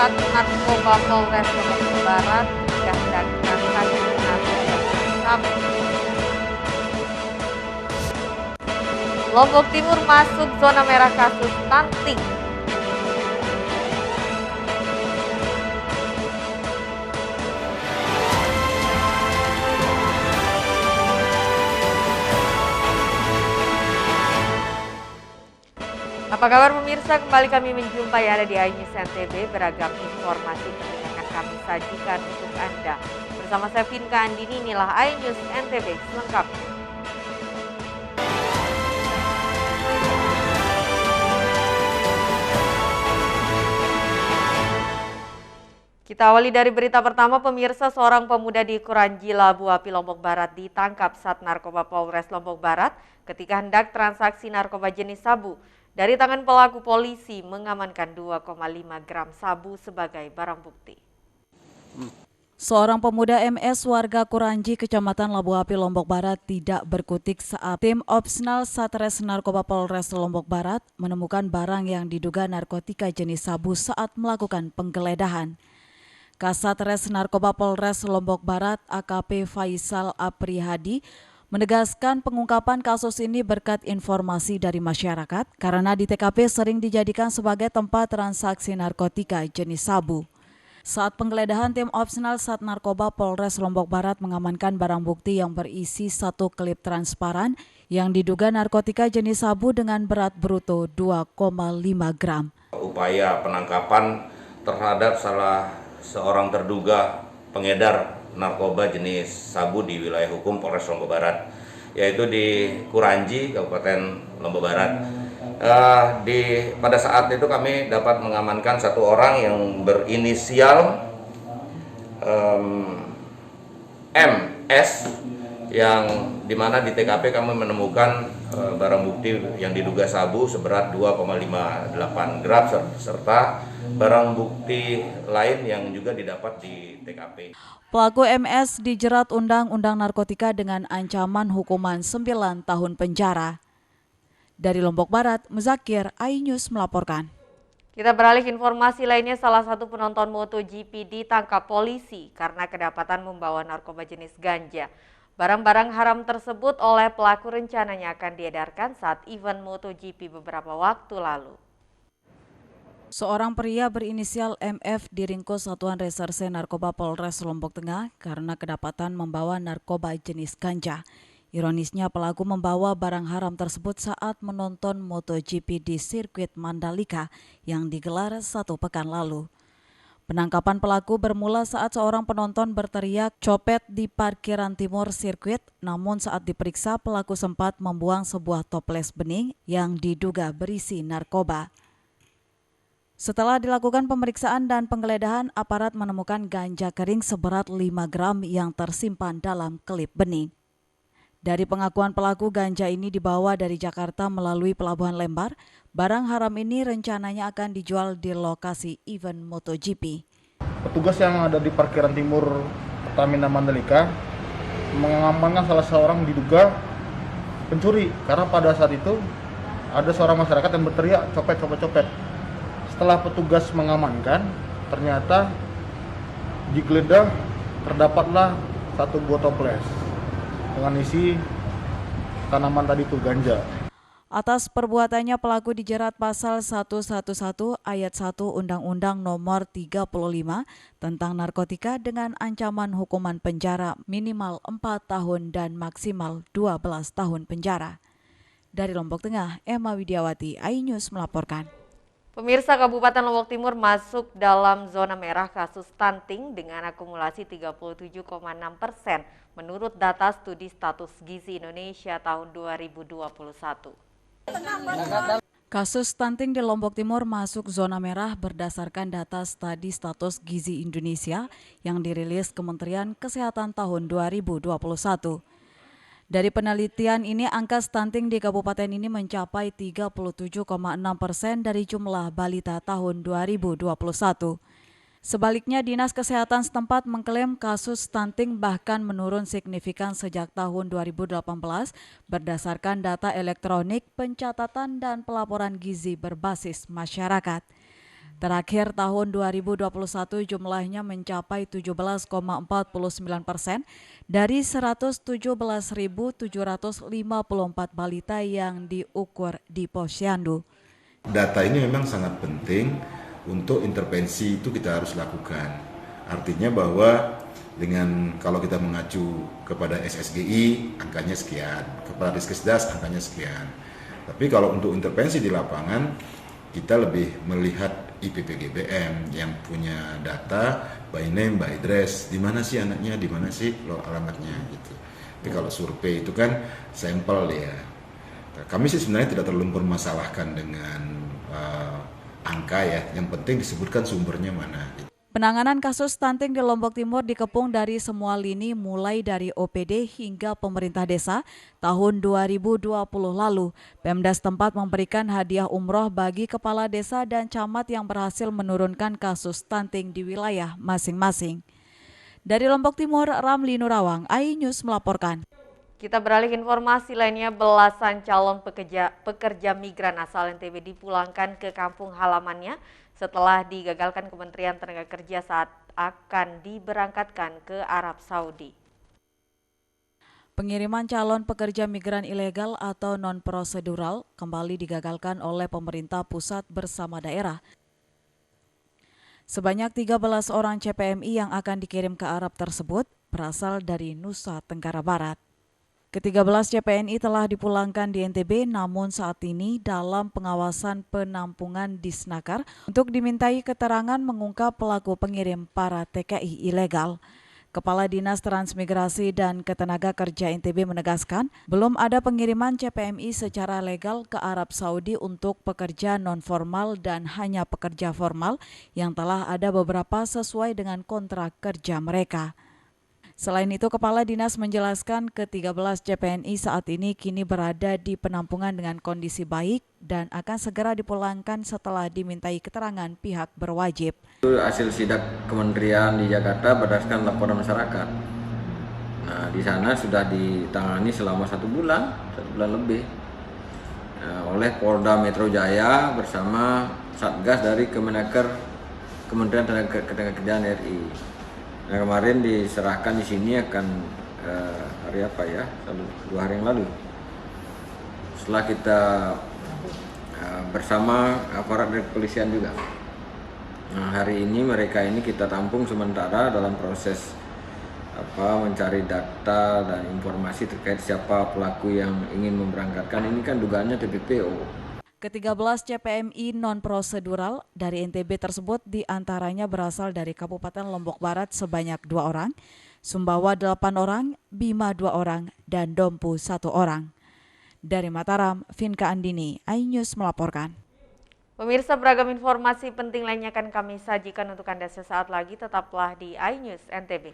Sat Narkoba Polres Lombok Barat sudah mendapatkan sabu. Lombok Timur masuk zona merah kasus stunting. Apa kabar pemirsa? Kembali kami menjumpai Anda di iNews NTB. Beragam informasi penting akan kami sajikan untuk Anda. Bersama saya Vinka Andini, inilah iNews NTB selengkapnya. Kita awali dari berita pertama, pemirsa. Seorang pemuda di Kuranji, Labu Api, Lombok Barat ditangkap Sat Narkoba Polres Lombok Barat ketika hendak transaksi narkoba jenis sabu. Dari tangan pelaku, polisi mengamankan 2,5 gram sabu sebagai barang bukti. Seorang pemuda MS warga Kuranji, Kecamatan Labu Api, Lombok Barat tidak berkutik saat tim Opsnal Satres Narkoba Polres Lombok Barat menemukan barang yang diduga narkotika jenis sabu saat melakukan penggeledahan. Kasatres Narkoba Polres Lombok Barat AKP Faisal Aprihadi menegaskan pengungkapan kasus ini berkat informasi dari masyarakat karena di TKP sering dijadikan sebagai tempat transaksi narkotika jenis sabu. Saat penggeledahan, tim Opsnal Sat Narkoba Polres Lombok Barat mengamankan barang bukti yang berisi 1 klip transparan yang diduga narkotika jenis sabu dengan berat bruto 2,5 gram. Upaya penangkapan terhadap salah seorang terduga pengedar narkoba jenis sabu di wilayah hukum Polres Lombok Barat, yaitu di Kuranji, Kabupaten Lombok Barat. Pada saat itu kami dapat mengamankan satu orang yang berinisial MS, yang dimana di TKP kami menemukan barang bukti yang diduga sabu seberat 2,58 gram serta barang bukti lain yang juga didapat di TKP. Pelaku MS dijerat Undang-Undang Narkotika dengan ancaman hukuman 9 tahun penjara. Dari Lombok Barat, Muzakir, iNews melaporkan. Kita beralih ke informasi lainnya, salah satu penonton MotoGP ditangkap polisi karena kedapatan membawa narkoba jenis ganja. Barang-barang haram tersebut oleh pelaku rencananya akan diedarkan saat event MotoGP beberapa waktu lalu. Seorang pria berinisial MF diringkus Satuan Reserse Narkoba Polres Lombok Tengah karena kedapatan membawa narkoba jenis ganja. Ironisnya, pelaku membawa barang haram tersebut saat menonton MotoGP di sirkuit Mandalika yang digelar 1 pekan lalu. Penangkapan pelaku bermula saat seorang penonton berteriak copet di parkiran timur sirkuit, namun saat diperiksa pelaku sempat membuang sebuah toples bening yang diduga berisi narkoba. Setelah dilakukan pemeriksaan dan penggeledahan, aparat menemukan ganja kering seberat 5 gram yang tersimpan dalam klip bening. Dari pengakuan pelaku, ganja ini dibawa dari Jakarta melalui Pelabuhan Lembar. Barang haram ini rencananya akan dijual di lokasi event MotoGP. Petugas yang ada di parkiran timur Pertamina Mandalika mengamankan salah seorang diduga pencuri karena pada saat itu ada seorang masyarakat yang berteriak copet. Setelah petugas mengamankan, ternyata digeledah terdapatlah 1 buah toples dengan isi tanaman tadi itu ganja. Atas perbuatannya pelaku dijerat pasal 111 ayat 1 Undang-Undang Nomor 35 tentang narkotika dengan ancaman hukuman penjara minimal 4 tahun dan maksimal 12 tahun penjara. Dari Lombok Tengah, Emma Widiawati, iNews melaporkan. Pemirsa, Kabupaten Lombok Timur masuk dalam zona merah kasus stunting dengan akumulasi 37,6% menurut data studi status gizi Indonesia tahun 2021. Kasus stunting di Lombok Timur masuk zona merah berdasarkan data studi status gizi Indonesia yang dirilis Kementerian Kesehatan tahun 2021. Dari penelitian ini, angka stunting di kabupaten ini mencapai 37,6% dari jumlah balita tahun 2021. Sebaliknya, Dinas Kesehatan setempat mengklaim kasus stunting bahkan menurun signifikan sejak tahun 2018 berdasarkan data elektronik pencatatan dan pelaporan gizi berbasis masyarakat. Terakhir tahun 2021 jumlahnya mencapai 17,49% dari 117.754 balita yang diukur di Posyandu. Data ini memang sangat penting untuk intervensi itu kita harus lakukan. Artinya bahwa kalau kita mengacu kepada SSGI angkanya sekian, kepada Riskesdas angkanya sekian. Tapi kalau untuk intervensi di lapangan kita lebih melihat IPPGBM yang punya data by name, by address, di mana sih anaknya, di mana sih alamatnya gitu. Tapi kalau survei itu kan sampel ya. Kami sih sebenarnya tidak terlalu mempermasalahkan dengan angka ya, yang penting disebutkan sumbernya mana. Penanganan kasus stunting di Lombok Timur dikepung dari semua lini mulai dari OPD hingga pemerintah desa. Tahun 2020 lalu, Pemda setempat memberikan hadiah umroh bagi kepala desa dan camat yang berhasil menurunkan kasus stunting di wilayah masing-masing. Dari Lombok Timur, Ramli Nurawang, iNews melaporkan. Kita beralih ke informasi lainnya, belasan calon pekerja migran asal NTB dipulangkan ke kampung halamannya setelah digagalkan Kementerian Tenaga Kerja saat akan diberangkatkan ke Arab Saudi. Pengiriman calon pekerja migran ilegal atau non-prosedural kembali digagalkan oleh pemerintah pusat bersama daerah. Sebanyak 13 orang CPMI yang akan dikirim ke Arab tersebut berasal dari Nusa Tenggara Barat. Ke-13 CPNI telah dipulangkan di NTB, namun saat ini dalam pengawasan penampungan Disnaker untuk dimintai keterangan mengungkap pelaku pengirim para TKI ilegal. Kepala Dinas Transmigrasi dan Ketenagakerja NTB menegaskan, belum ada pengiriman CPMI secara legal ke Arab Saudi untuk pekerja non-formal dan hanya pekerja formal yang telah ada beberapa sesuai dengan kontrak kerja mereka. Selain itu, Kepala Dinas menjelaskan ke-13 CPNI saat ini kini berada di penampungan dengan kondisi baik dan akan segera dipulangkan setelah dimintai keterangan pihak berwajib. Hasil sidak Kementerian di Jakarta berdasarkan laporan masyarakat. Nah, di sana sudah ditangani selama 1 bulan lebih oleh Polda Metro Jaya bersama Satgas dari Kementerian Ketenagakerjaan RI. Nah, kemarin diserahkan di sini akan hari apa ya? 2 hari yang lalu. Setelah kita bersama aparat dari kepolisian juga. Nah, hari ini mereka ini kita tampung sementara dalam proses mencari data dan informasi terkait siapa pelaku yang ingin memberangkatkan. Ini kan dugaannya TPPO. Ke-13 CPMI non-prosedural dari NTB tersebut diantaranya berasal dari Kabupaten Lombok Barat sebanyak 2 orang, Sumbawa 8 orang, Bima 2 orang, dan Dompu 1 orang. Dari Mataram, Vinka Andini, iNews melaporkan. Pemirsa, beragam informasi penting lainnya akan kami sajikan untuk Anda sesaat lagi. Tetaplah di iNews NTB.